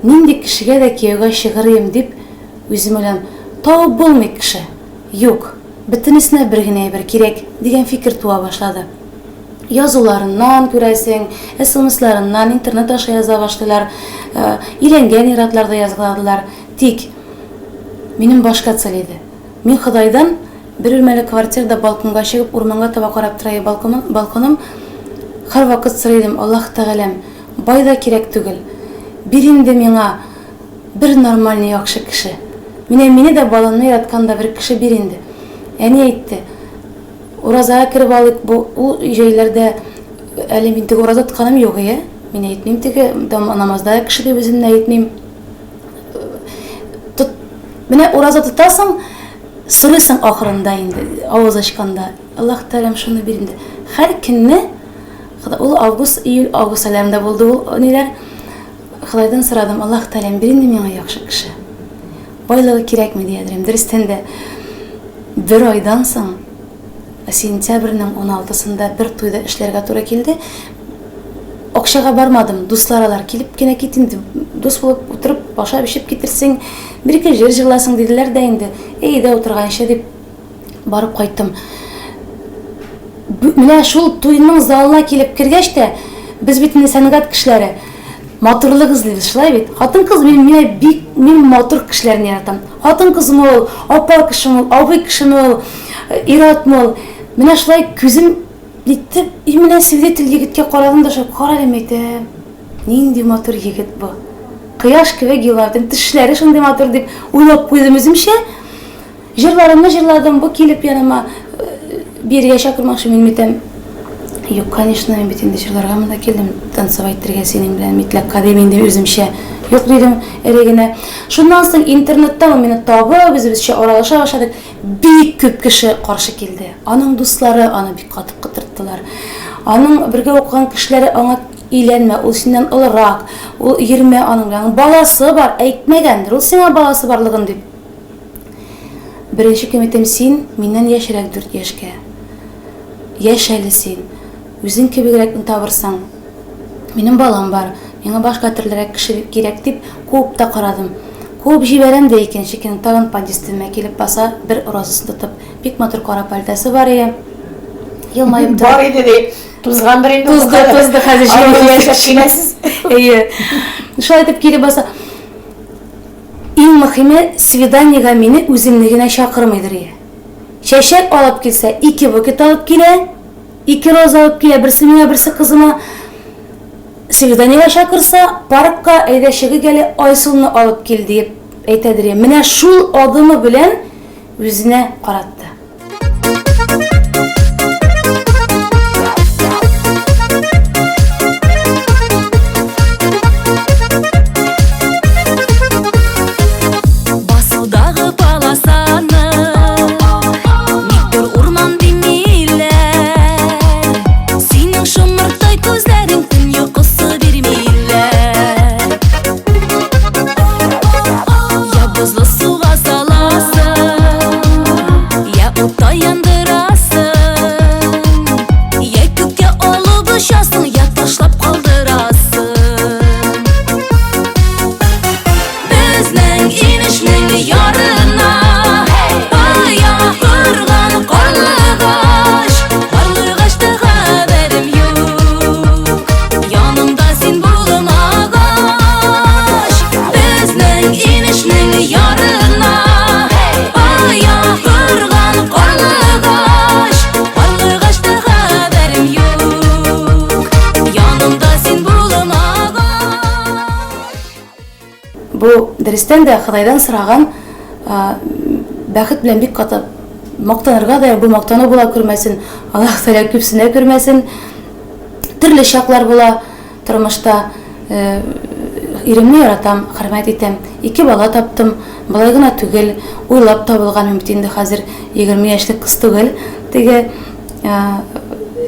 нинди кешегә дә кияүгә чыгарыйм дип үзем белән табып булмый кеше. Юк, бөтенесенә бер генә әйбер кирәк дигән фикер туа башлады. Язуларыннан күрәсең, SMS-ларыннан интернет аша яза башлыйлар, иләнгән иратларда язгыладылар. Тик минем башка цел иде. Мин Худайдан бер үрмәле квартирада балконга чыгып, урманга таба карап торай балконым. Һәр вакыт сорыйдым, Аллаһ Тәгаләм, бай да кирәк түгел. Бир инде миңа бер нормальный яхшы кеше. Мине дә баланы яратканда бер кеше бир инде. Әни әйтте, уразага киреп алыйк, бу ул җәйләрдә әле мин теге ураза тотканым юк, Мин әйтмим теге намазда кеше дип үземне әйтмим. Менә ураза тотасың, сорыйсың ахырында инде, авыз ачканда. Аллаһ Тәгаләм шуны бир инде. Һәр көнне ул июль август айларында булды ул ниләр. Худайдан сорадым, Аллаһ Тәгаләм бир инде миңа яхшы кеше. Байлыгы кирәкме диядем. Дөрестән дә бер айдан соң сентябрьнең 16-сында бер туйда эшләргә туры килде. Акчага бармадым, дусларалар килеп кенә кит инде. Дус булып утырып, баша бишеп китерсең, бер-ике җыр җырласың диделәр дә инде. Әйдә утырганча дип барып кайттым. Менә шул туйның залына килеп кергәч тә, без бит инде сәнгать кешеләре. матурлык излейбез, шулай бит. Хатын-кыз мин матур кешеләрне яратам. Хатын-кызым ул, апа кешем ул, абый кешем ул, ир-атым ул. Менә шулай күзем итеп, менә свидетель егеткә карадым да, каралым әйтәм. Нинди матур егет бу. Кояш кебек елардым, тешләре шундый матур дип уйлап куйдым үземчә. Җырларымны җырладым, бу килеп яныма биргә чакырмакчы мин әйтәм. Юк, конечно, мин бит инде җырларга монда килдем, танцевать итәргә синең белән, митлек кадәм дип үземчә. Юк дидем, эрегенә. Шуннан соң интернетта мине табып, үзебезчә аралаша башладык. Бик күп кеше каршы килде. Аның дуслары аны бик катып кытырттылар. Аның бергә укыган кешеләре аңа иләнмә, ул синнән олырак, ул йөрмә, аның белән баласы бар, әйтмәгәндер, ул сиңа баласы барлыгын дип. Беренче кем әйтәм, син миннән яшәрәк 4 яшькә. Яшь әле син. Үзең кебегрәк табырсың. Минем балам бар, миңа башка төрлерәк кеше кирәк дип күп тә карадым. Күп җибәрәм дә икенче көн тагын подъездыма килеп баса, бер розасын тотып, бик матур кара пальтасы бар иде. Елмаеп Бар иде ди. Тузгандыр инде. Тузды, хәзер җибәрәсез. Әйе. Шулай итеп килеп баса. Иң мөһиме, свиданиягә мине үземнегенә чакырмыйдыр ие. Чәчәк алып килсә, 2 букет алып килә, 2 роза алып килә, берсе миңа, берсе кызыма. Свиданиягә чакырса, паркка әйдәшеге гәле Айсылны алып кил дип әйтәдер. Менә шул адымы белән үзенә каратты. Басудағы баласаны Никтер урман демейлер Синең шымыртай күзләрің түн йокысы бермейлер Я бозлы суға саласың Я утта яндырасың Я күккә алып ұшасың Я ташлап қалдырасың Безнең инешнең ярына Аяк кырган карлыгаш Карлыгашта хәбәрем юк Янымда син булмагач Безнең инешнең ярына Аяк кырган карлыгаш Карлыгашта хәбәрем юк Янымда син булмагач Бу дәрестән дә Худайдан сораган бәхет белән бик каты мактанырга да, бу мактану була күрмәсен, Аллаһ Тәгалә күпсенә күрмәсен. Төрле чаклар була тормышта. Иремне яратам, хөрмәт итәм. 2 бала таптым, болай гына түгел, уйлап табылган бит инде хәзер 20 яшьлек кыз түгел. Теге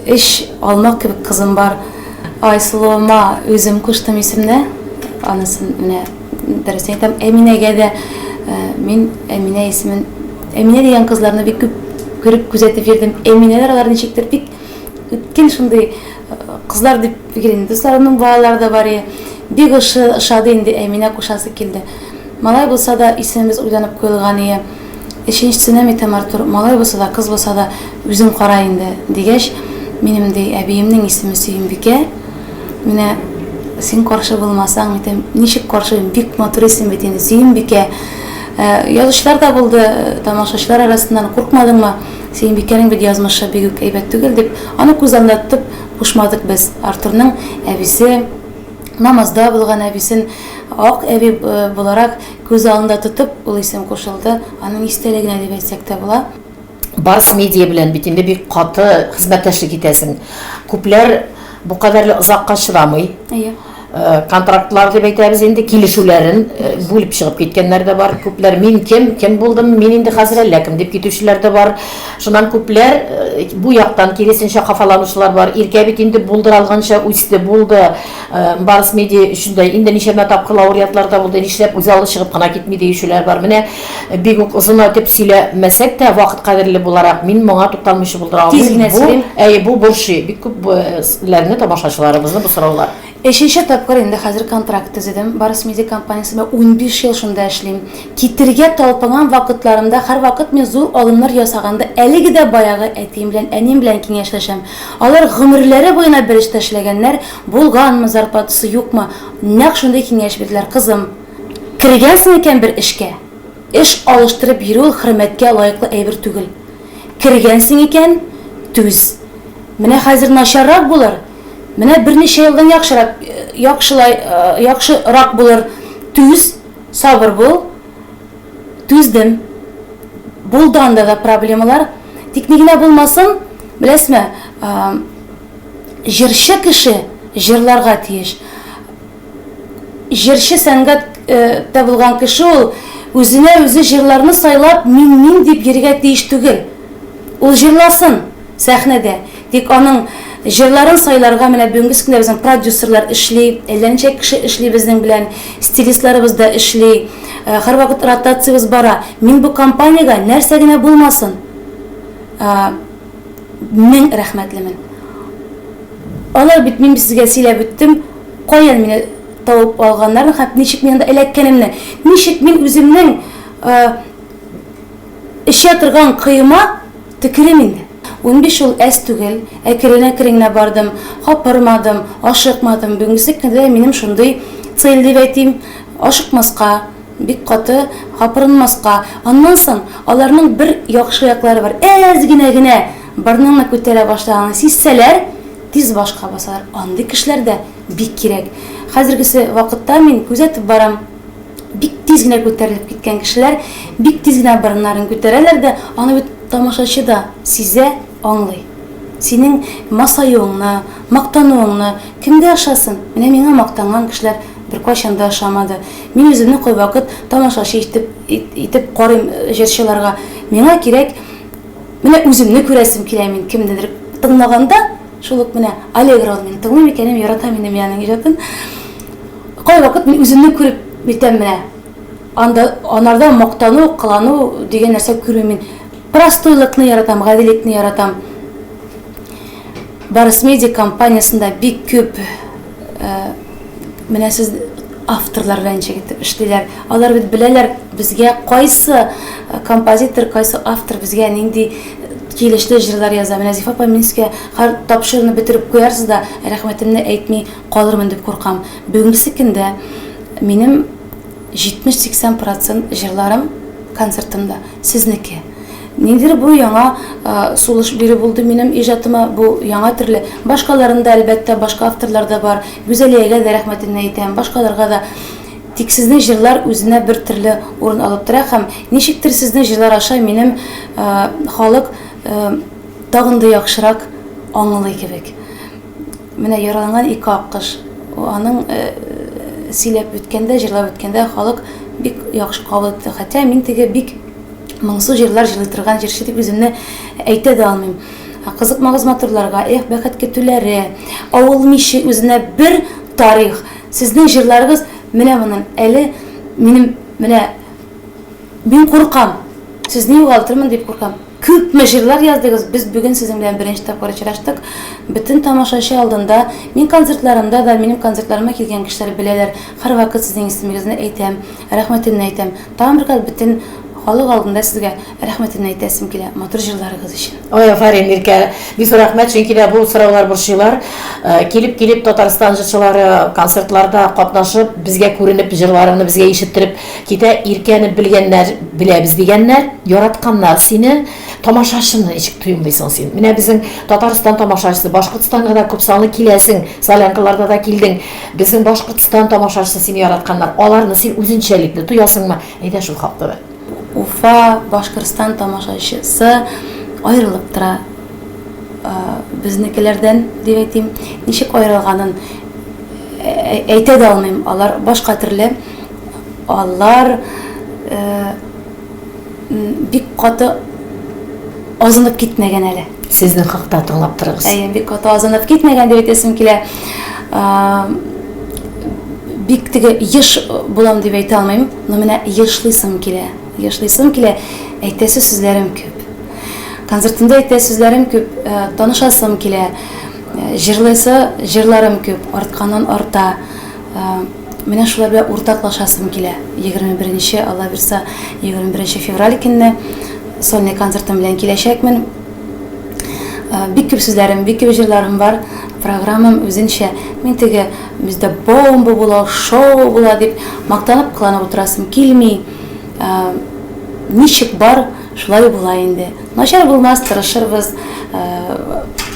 эш алмак кебек кызым бар. Айсылыма үзем куштым исемне. Анысын менә дөрес әйтәм, Әминәгә дә мин Әминә исемен, Әминә дигән кызларны бик күп күреп күзәтеп йөрдем. Әминәләр алар ничектер бик үткен шундый кызлар дип фикерен. Дусларымның балалары да бар иде. Бик ошады инде Әминә кушасы килде. Малай булса да исемебез уйланып куелган иде. Өченчесенә әйтәм, Артур, малай булса да, кыз булса да үзең кара инде дигәч, минем дә әбиемнең исеме Сөембикә. Менә син каршы булмасаң, әйтәм, ничек каршы, бик матур исем бит инде Сөембикә. Язучылар да булды, тамашачылар арасыннан куркмадыңмы? Сөембикәнең бит язмышы бик үк әйбәт түгел дип, аны күз алдына тотып кушмадык без. Артурның әбисе, намазда булган әбисен ак әби буларак күз алдында тотып, ул исем кушылды. Аның истәлегенә дип әйтсәк тә була. Барс медиа белән бит инде бик каты хезмәттәшлек итәсең. Күпләр бу кадәрле озакка чыдамый. Әйе. Контрактлар дип әйтәбез инде, килешүләрен бүлеп чыгып киткәннәр дә бар. Күпләр мин кем булдым, мин инде хәзер әллә кем дип китүчеләр дә бар. Шуннан күпләр бу яктан киресенчә хафаланучылар бар. Иркә бит инде булдыралганча үсте булды. Барс медиа өчендә инде ничәмә тапкыр лауреатлар да булды. Нишләп үзаллы чыгып кына китми диючеләр бар. Менә бик үк озын дип сөйләмәсәк тә вакыт кадерле буларак мин моңа тукталмыйча булдыра алмыйм. Бу бурчы бик күп ләрне тамашачыларыбызны бу сораулар. 5-нче тапкыр инде хәзер контракт төзедем. Барыс медиа компаниясында 15 ел шунда эшлим. Китергә талпынган вакытларымда һәрвакыт мин зур алымнар ясаганда, әлеге дә баягы әтием белән, әнием белән киңәшләшәм. Алар гомерләре буена бер эштә эшләгәннәр, булганмы, зарплатасы юкмы? Нәкъ шундый киңәш бирделәр, кызым. Кергәнсең икән бер эшкә. Эш алыштырып бирү ул хөрмәткә лаеклы әйбер түгел. Кергәнсең икән, түз. Менә хәзер начаррак булыр. Менә берничә елдан яхшырак булыр. Түз, сабыр бул. Түздем. Булды анда да проблемалар. Тик нигә булмасын, беләсезме? Җырчы кеше җырларга тиеш. Җырчы сәнгать табылган кеше ул үзенә үзе җырларны сайлап мин дип йөрергә тиеш түгел. Ул җырласын сәхнәдә. Тик аның җырларын сайларга менә бүгенге көндә безнең продюсерлар эшли, әлләнчә кеше эшли безнең белән, стилистларыбыз да эшли. Һәрвакыт ротациябыз бара. Мин бу компаниягә нәрсә генә булмасын. Мин рәхмәтлемен. Алар бит мин сезгә сөйләп үттем, каян мине табып алганнарны, һәм ничек мин анда эләккәнемне, ничек мин үземнең эшә торган кыйма тикерем инде. 15 ел әс түгел, әкренә бардым, хапырмадым, ашыкмадым. Бүгенге көндә минем шундый цель дип әйтим, ашыкмаска, бик каты хапырынмаска. Аннан соң аларның бер яхшы яклары бар. Әз генә барныңны күтәрә башлаган сизсәләр, тиз башка басалар. Андый кешеләр дә бик кирәк. Хәзергесе вакытта мин күзәтеп барам. Бик тиз генә күтәрелеп киткән кешеләр, бик тиз генә барыннарын күтәрәләр дә, аны бит тамашачы да сизә, аңлый. Синең масаюыңны, мактануыңны кемгә ашасын? Менә миңа мактанган кешеләр бер кайчан да ашамады. Мин үземне кай вакыт тамашачы итеп карыйм җырчыларга. Миңа кирәк, менә үземне күрәсем килә мин кемдедер тыңлаганда, шул ук менә аллеграл мин тыңлыйм икәнем, яратам инде миянең иҗатын. Кай вакыт мин үземне күреп битәм менә. Анарда мактану, кылану дигән нәрсә күрмим мин. Простойлыкны яратам, гадиллекне яратам. Барыс медиа компаниясында бик күп менә сез авторлар белән чигитеп эшлиләр. Алар бит беләләр безгә кайсы композитор, кайсы автор безгә нинди килешле җырлар яза. Менә Зифа Поминская һәр тапшырны бетереп куярсыз да, рәхмәтемне әйтми калырмын дип куркам. Бүгенге көндә минем 70-80% җырларым концертымда сезнеке. Ниндидер бу яңа сулыш бирү булды минем иҗатыма, бу яңа төрле. Башкаларында әлбәттә башка авторлар да бар. Гүзәлиягә дә рәхмәтемне әйтәм, башкаларга да. Тик сезнең җырлар үзенә бер төрле урын алып тора һәм ничектер сезнең җырлар аша минем халык тагын да яхшырак аңлый кебек. Менә яраланган ике аккыш, аның сөйләп үткәндә, җырлап үткәндә халык бик яхшы кабул итте. Хәтта мин теге бик моңсу җырлар җырлый торган җырчы дип үземне әйтә дә алмыйм. Кызыкмагыз матурларга, бәхет көтүләре, авыл мише үзенә бер тарих. Сезнең җырларыгыз менә моның әле минем менә мин куркам. Сезне югалтырмын дип куркам. Күпме җырлар яздыгыз. Без бүген сезнең белән беренче тапкыр очраштык. Бөтен тамашачы алдында, мин концертларымда да, минем концертларыма килгән кешеләр беләләр. Һәрвакыт сезнең исемегезне әйтәм, рәхмәтемне әйтәм. Тагын бер бөтен халык алдында сезгә рәхмәтемне әйтәсем килә матур җырларыгыз өчен. Ой, Фарин Иркә, бик рәхмәт, чөнки бу сораулар борчыйлар. Килеп Татарстан җырчылары концертларда катнашып, безгә күренеп, җырларны безгә ишеттереп китә. Иркәне белгәннәр, беләбез дигәннәр, яратканнар сине, тамашачыны ничек тоемлыйсың син? Менә безнең Татарстан тамашачысы, Башкортстанга да күп санлы киләсең, солянкаларда да килдең. Безнең Башкортстан тамашачысы сине яратканнар. Аларны син үзенчәлекле тоясыңмы? Әйдә шул хакта. Уфа, Башкортстан тамашачысы аерылып тора. Безнекеләрдән дип әйтим, ничек аерылганын әйтә дә алмыйм. Алар башка төрле. Алар бик каты азынып китмәгән әле. Сезнең хакта тыңлап торыгыз. Бик каты азынып китмәгән дип әйтәсем килә. Бик теге еш булам дип әйтә алмыйм, но менә ешлыйсым килә. Яшылыйсым килә, әйтәсе сүзләрем күп. Концертымда әйтәсе сүзләрем күп, танышасым килә. Җырлыйсы җырларым күп, артканнан арта. Менә шулар белән уртаклашасым килә. 21-нче, Алла бирсә, 21 февраль көнне сольный концертым белән киләчәкмен. Бик күп сүзләрем, бик күп җырларым бар. Программам үзенчә. Мин теге бездә бомба була, шоу була дип мактанып кыланып утырасым килми. Ничек бар, шулай була инде. Начар булмас, тырышырбыз.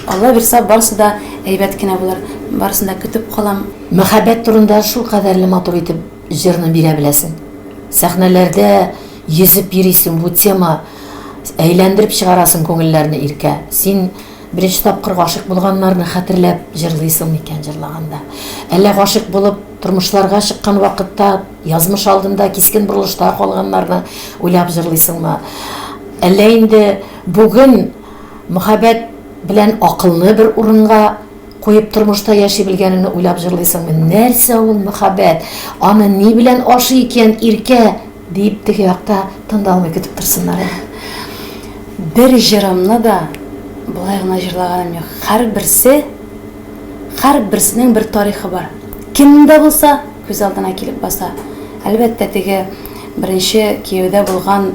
Алла бирсә, барсы да әйбәт кенә булыр. Барсын да көтеп калам. Мәхәббәт турында шул кадәрле матур итеп җырны бирә беләсең. Сәхнәләрдә йөзеп йөрисең, бу тема әйләндереп чыгарасың күңелләрне иркә. Син беренче тапкыр гашык булганнарны хәтерләп җырлыйсың микән җырлаганда? Әллә гашык булып тормышларга чыккан вакытта, язмыш алдында кискен бурылышта калганнарны уйлап җырлыйсыңмы? Әллә инде бүген мәхәббәт белән акылны бер урынга куеп тормышта яши белгәнеңне уйлап җырлыйсыңмы? Нәрсә ул мәхәббәт? Аны ни белән ашый икән иркә? Дип теге якта тындалмый көтеп торсыннар. Бер җырымны да булай гына җырлаганым юк. Һәрберсенең бер тарихы бар. Кемдә булса, күз алдына килеп баса. Әлбәттә теге беренче кияүдә булган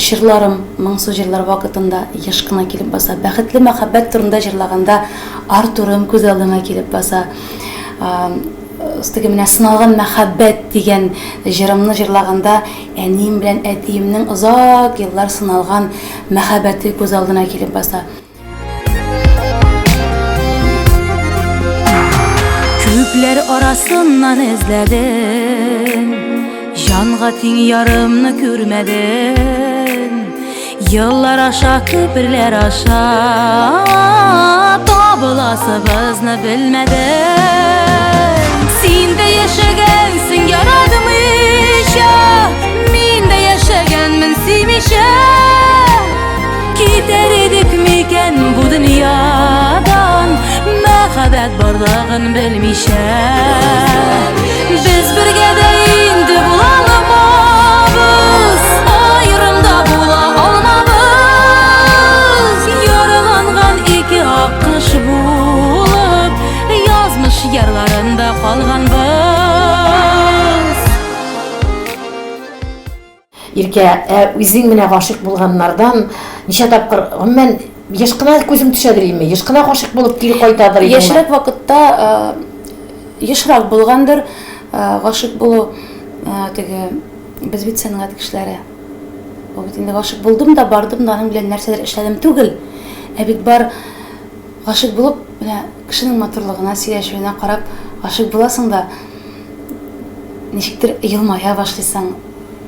ширларым, моңсу җырлар вакытында еш кына килеп баса. Бәхетле мәхәббәт турында җырлаганда Артурым күз алдыма килеп баса. Теге менә сыналган мәхәббәт дигән җырымны җырлаганда әнием белән әтиемнең озак еллар сыналган мәхәббәте күз алдына килеп баса. Күпләр арасыннан эзләдем, җанга тиң ярымны күрмәдем. Еллар аша, күперләр аша табыласыбызны белмәдем. Син дә яшәгәнсең яратмыйча, мин дә яшәгәнмен сөймичә. Китәр идек микән бу дөньядан, мәхәббәт барлыгын белмичә. Без бергә дә инде була алмабыз, аерымда була алмабыз. Яраланган ике ак кош булып, язмыш ярларында калганбыз. Иркә, үзең менә гашык булганнардан ничә тапкыр, гомумән еш кына күзең төшәдер инде, еш кына гашык булып кире кайтадыр инде. Яшьрәк вакытта ешрак булгандыр гашык булу. Теге без бит сәнгать кешеләре. Бу бит инде гашык булдым да, бардым да, аның белән нәрсәләр эшләдем түгел. Бит бар гашык булып, менә кешенең матурлыгына, сөйләшүенә карап гашык буласың да, ничектер елмая башлыйсың.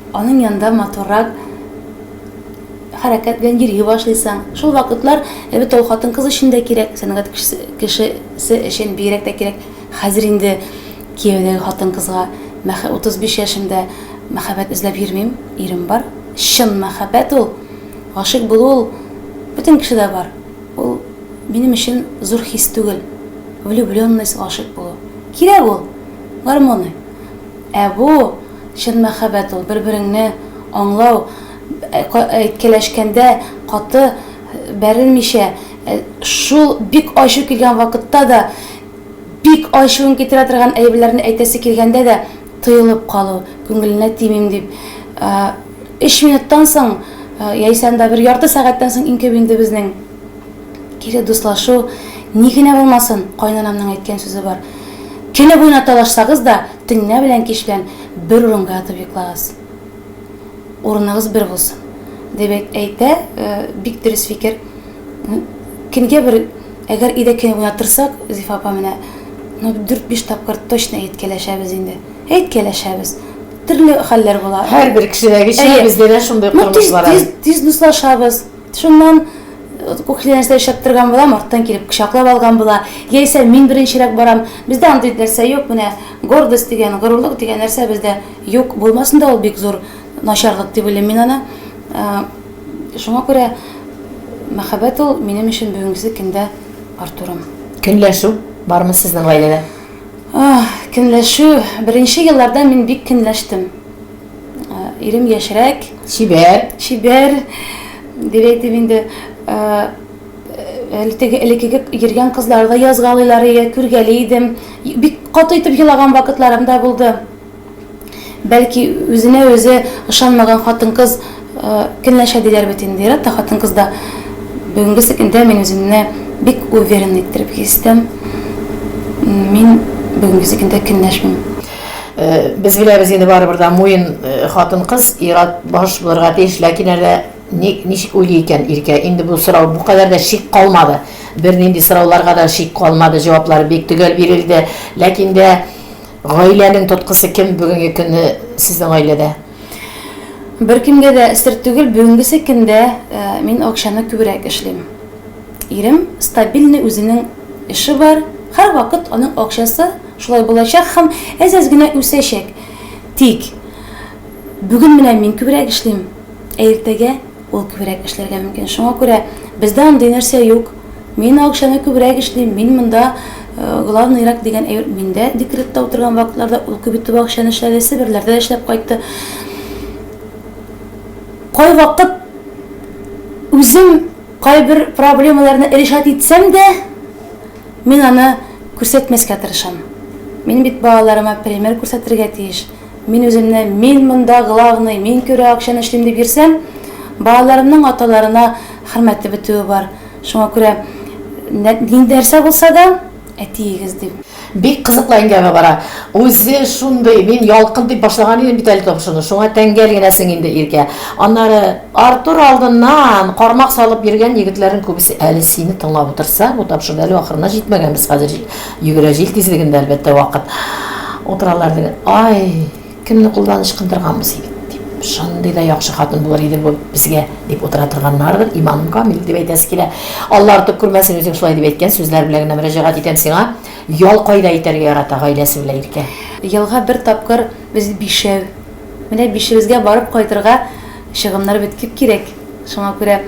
Аның янында матуррак хәрәкәт белән йөри башлыйсың. Шул вакытлар әлбәттә ул хатын-кыз өчен дә кирәк, сәнгать кешесе өчен бигрәк тә кирәк. Хәзер инде кияүдәге хатын-кызга 35 яшымда мәхәббәт эзләп йөрмим, ирем бар. Чын мәхәббәт ул, гашык булу ул бөтен кешедә бар. Ул минем өчен зур хис түгел. Влюбленность, гашык булу. Кирәк ул, гормоны. Бу чын мәхәббәт ул, бер-береңне аңлау, әйткәләшкәндә каты бәрелмичә, шул бик ачу килгән вакытта да, бик ачуын китерә торган әйберләрне әйтәсе килгәндә дә тыелып калу, күңеленә тимим дип. 3 минуттан соң, яисә да бер ярты сәгатьтән соң иң күп инде безнең кире дуслашу ни генә булмасын, кайнанамның әйткән сүзе бар. Көне буена талашсагыз да, төнне белән кич белән бер урынга ятып йоклагыз. Урыныңыз бер булсын. Дип әйтә, бик дөрес фикер. Көнгә бер, әгәр өйдә көне буена торсак, Зифа апа менә 4-5 тапкыр точно әйткәләшәбез инде. Әйткәләшәбез. Төрле хәлләр була. Һәр бер кешедәгечә бездә дә шундый кылмыш бар. Тиз дуслашабыз. Шуннан күкләрендә эшләп торган булам, арттан килеп кочаклап алган була. Яисә мин беренчерәк барам. Бездә андый нәрсә юк, менә гордость дигән, горурлык дигән нәрсә бездә юк. Булмасын да ул бик зур начарлык дип уйлыйм мин аны. Шуңа күрә мәхәббәт ул минем өчен бүгенге көндә Артурым. Көнләшү бармы сезнең гаиләдә? Көнләшү, беренче елларда мин бик көнләштем. Ирем яшьрәк, Чибәр. чибәр дип әйтеп инде. элекеге йөргән кызларда язгалыйлар иде, күргәли идем. Бик каты итеп елаган вакытларым да булды. Бәлки үзенә үзе ышанмаган хатын-кыз көнләшә диләр бит инде. Та хатын-кызда бүгенге секундта мин үземне бик уверен иттереп хистем. Мин бүгенге секундта көнләшмим. Без беләбез инде барыбер да муен хатын-кыз ират баш булырга тиеш, ләкин әле ничек уйлый икән иркә? Инде бу сорау бу кадәр дә шик калмады. Бер нинди сорауларга да шик калмады, җаваплар бик төгәл бирелде. Ләкин дә гаиләнең тоткысы кем бүгенге көнне сезнең гаиләдә? Бер кемгә дә сер түгел, бүгенге секундта мин акчаны күбрәк эшлим. Ирем стабильный үзенең эше бар. Һәр вакыт аның акчасы шулай булачак һәм әз генә үсәчәк. Тик бүген менә мин күбрәк эшлим. Эртәгә ул күбрәк эшләргә мөмкин. Шуңа күрә бездә андый нәрсә юк. Мин акчаны күбрәк эшлим. Мин монда главныйрак дигән миндә декретта утырган вакытларда ул күп итеп акчаны эшләде, Себерләрдә эшләп кайтты. Кай вакыт үзем кайбер проблемаларны решать итсәм дә, мин аны күрсәтмәскә тырышам. Мин бит балаларыма пример күрсәтергә тиеш. Мин үземне, мин монда главный, мин күрә акчаны эшлим дип бирсәм, балаларымның аталарына хөрмәте бетүе бар. Шуңа күрә ниндәрсә булса да әтиегез дип. Бик кызыклы әңгәмә бара. Үзе шундый, мин ялкын дип башлаган идем бит әле тапшырны. Шуңа тәңгәл генәсең инде иркә. Аннары Артур алдыннан кармак салып йөргән егетләрнең күбесе әле сине тыңлап утырса, бу тапшырды әле ахырына җитмәгәнбез хәзер. Йөгерә җил тизлегендә әлбәттә вакыт. Утыралар дигән. Ай, кемне кулдан ычкындырганбыз дип. Шундый да яхшы хатын булыр иде бу безгә дип утыра торганнардыр. Иманым камил дип әйтәсе килә. Аллар тып күрмәсен үзең шулай дип әйткән сүзләр белән генә мөрәҗәгать итәм сиңа. Ял кайда итәргә ярата гаиләсе белән иркә. Елга бер тапкыр без бишәү. Менә бишебезгә барып кайтырга чыгымнар биткеп кирәк. Шуңа күрә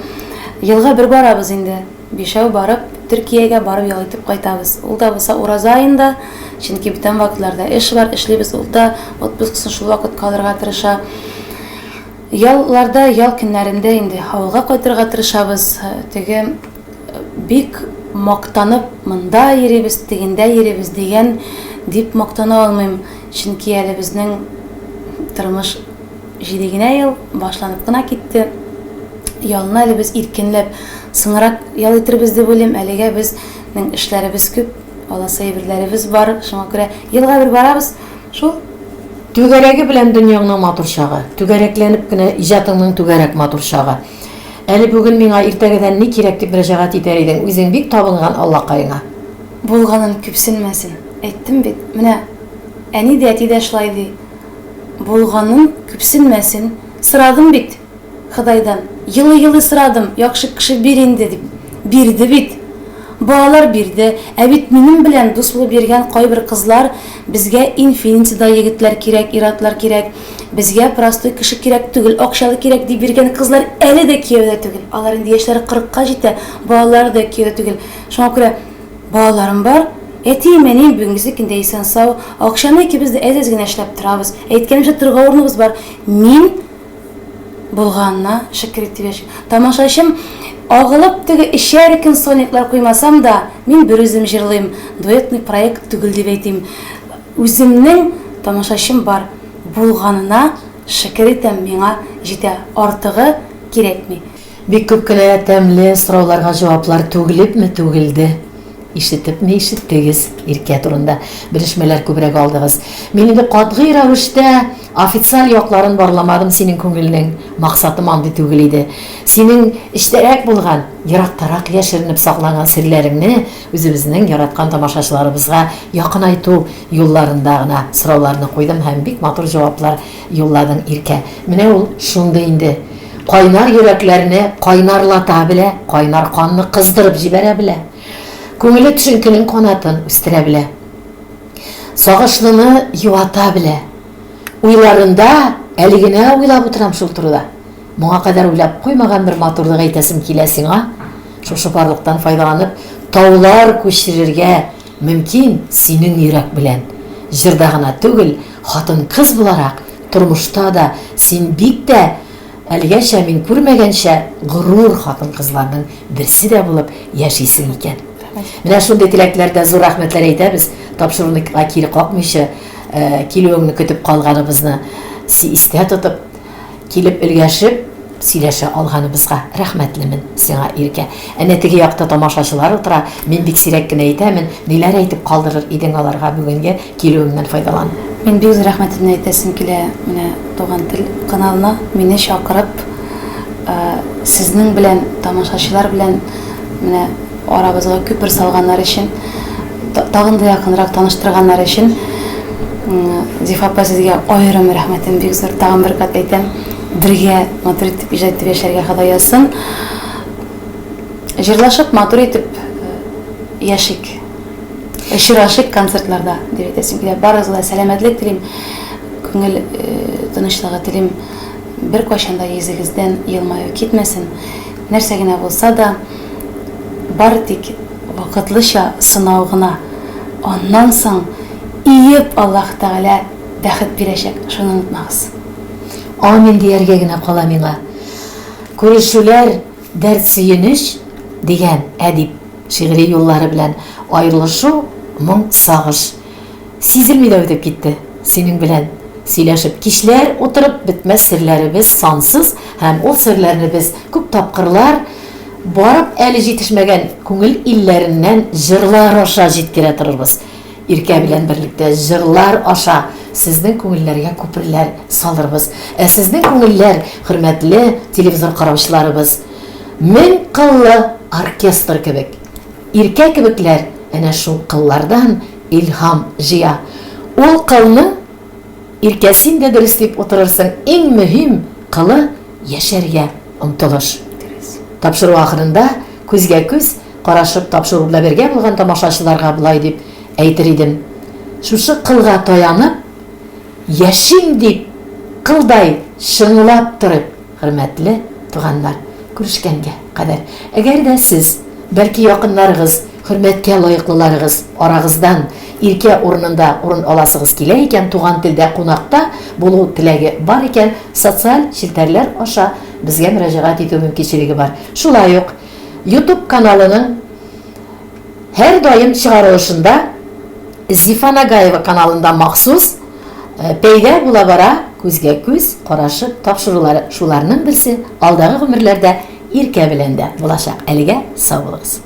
елга бер барабыз инде. Бишәү барып Төркиягә барып ял итеп кайтабыз. Ул да булса ураза аенда, чөнки бүтән вакытларда эш бар, эшлибез. Ул да отпускысын шул вакыт калырга тырыша. Ялларда, ял көннәрендә инде авылга кайтырга тырышабыз. Теге бик мактанып, монда йөрибез, тегендә йөрибез дигән дип мактана алмыйм. Чөнки әле безнең тормыш 7 генә ел башланып кына китте. Ялны әле без иркенләп, сыңрак ял итербез дип уйлыйм. Әлегә безнең эшләребез күп, аласы әйберләребез бар. Шуңа күрә елга бер барабыз. Шул Түгәрәге белән дөньяның матур чагы. Түгәрәкләнеп кенә иҗатыңның түгәрәк матур чагы. Әле бүген миңа иртәгәдән ни кирәк дип мөрәҗәгать итәр идең? Үзең бик табынган Аллакайыңа. Булганын күпсенмәсен. Әйттем бит. Менә әни дә әти дә шулай ди. Булганын күпсенмәсен. Сорадым бит Худайдан. Йылы-йылы сорадым. Яхшы кеше бир инде дип. Бирде бит. Балалар бирде. Ә бит минем белән дус булып йөргән кайбер кызлар безгә инфинитида егетләр кирәк, иратлар кирәк. Безгә простой кеше кирәк түгел, акчалы кирәк дип биргән кызлар әле дә кияүдә түгел. Алар инде яшьләре 40-ка җитә, балалары да кияүдә түгел. Шуңа күрә балаларым бар. Әти менә бүгенге көндә исән сау, акчаны икебез дә әз генә эшләп торабыз. Әйткәнчә торга урыныбыз бар. Мин булганна шөкер итеп яшим. Тамашачым агылып теге ишәркен сониклар куймасам да, мин бер үзем җырлыйм. Дуэтный проект түгел дип әйтим. Үземнең тамашачым бар. Булганына шөкер итәм, миңа җитә. Артыгы кирәкми. Бик күп кенә тәмле сорауларга җаваплар түгелепме түгелде. Ишетепме ишеттегез иркә турында белешмәләр күбрәк алдыгыз. Мин инде катгый рәвештә официаль якларын барламадым синең күңелнең. Максатым андый түгел иде. Синең эчтәрәк булган, ерактарак яшеренеп сакланган серләреңне үзебезнең яраткан тамашачыларыбызга якынайту юлларында гына сорауларны куйдым һәм бик матур җаваплар юлладың иркә. Менә ул шундый инде. Кайнар йөрәкләрне кайнарлата белә, кайнар канны кыздырып җибәрә белә. Күңеле төшенкенең канатын үстерә белә. Сагышлыны юата белә. Уйларында әле генә уйлап утырам шул турыда. Моңа кадәр уйлап куймаган бер матурлык әйтәсем килә сиңа. Шушы барлыктан файдаланып, таулар күчерергә мөмкин синең йөрәк белән. Җырда гына түгел, хатын-кыз буларак тормышта да син бик тә әлегәчә мин күрмәгәнчә горур хатын-кызларның берсе дә булып яшисең икән. Менә шундый теләкләрдә зур рәхмәтләр әйтәбез. Тапшыруга кире какмыйча килүеңне көтеп калганыбызны истә тотып, килеп өлгәшеп сөйләшә алганыбызга рәхмәтлемен сиңа, Иркә. Әнә теге якта тамашачылар утыра. Мин бик сирәк кенә әйтәмен, ниләр әйтеп калдырыр идең аларга бүгенге килүеңнән файдалан. Мин бик зур рәхмәтемне әйтәсем килә менә Туган тел каналына мине чакырып, сезнең белән, тамашачылар белән менә арабызга күпер салганнар өчен, тагын да якынрак таныштырганнар өчен Зифа апа, сезгә аерым рәхмәтем бик зур. Тагын бер кат әйтәм, бергә матур итеп иҗат итеп яшәргә Ходай язсын. Җырлашып, матур итеп яшик. Очрашык концертларда дип әйтәсем килә. Барыгызга сәламәтлек телим, күңел тынычлыгы телим. Бер кайчан да йөзегездән елмаю китмәсен. Нәрсә генә булса да, бар тик вакытлыча сынау гына. Аннан соң иеп Аллаһ Тәгалә бәхет бирәчәк. Шуны онытмагыз. Амин дияргә генә кала миңа. Күрешүләр дәрт сөенеш дигән әдип шигъри юллары белән аерылышу, моң, сагыш сизелми дә үтеп китте. Синең белән сөйләшеп, кичләр утырып бетмәс серләребез сансыз, һәм ул серләрне без күп тапкырлар барып әле җитешмәгән күңел илләреннән җырлар аша җиткерә торырбыз. Иркә белән берлектә җырлар аша сезнең күңелләргә күперләр салырбыз. Сезнең күңелләр, хөрмәтле телевизор караучыларыбыз, мең кыллы оркестр кебек. Иркә кебекләр әнә шул кыллардан илһам җыя. Ул кылның иркәсен дә дөрес дип утырырсың. Иң мөһим кылы яшәргә омтылыш. Тапшыру ахырында күзгә күз карашып тапшыру белән бергә булган тамашачыларга булай дип әйтер идем. Шушы кылга таянып, яшин дип кылдай шыңлап торып, хөрмәтле туганнар, күрешкәнгә кадәр. Әгәр дә сез, бәлки якыннарыгыз, хөрмәткә лаеклыларыгыз арагыздан Иркә урынында урын аласыгыз килә икән, туган телдә кунакта булу теләге бар икән, социаль челтәрләр аша безгә мөрәҗәгать итү мөмкинчелеге бар. Шулай ук YouTube каналының һәр даим чыгарылышында Зифа Нагаева каналында махсус пәйда була бара, күзгә күз карашып тапшырулары. Шуларның берсе алдагы гомерләрдә Иркә белән дә булачак. Әлегә сау булыгыз.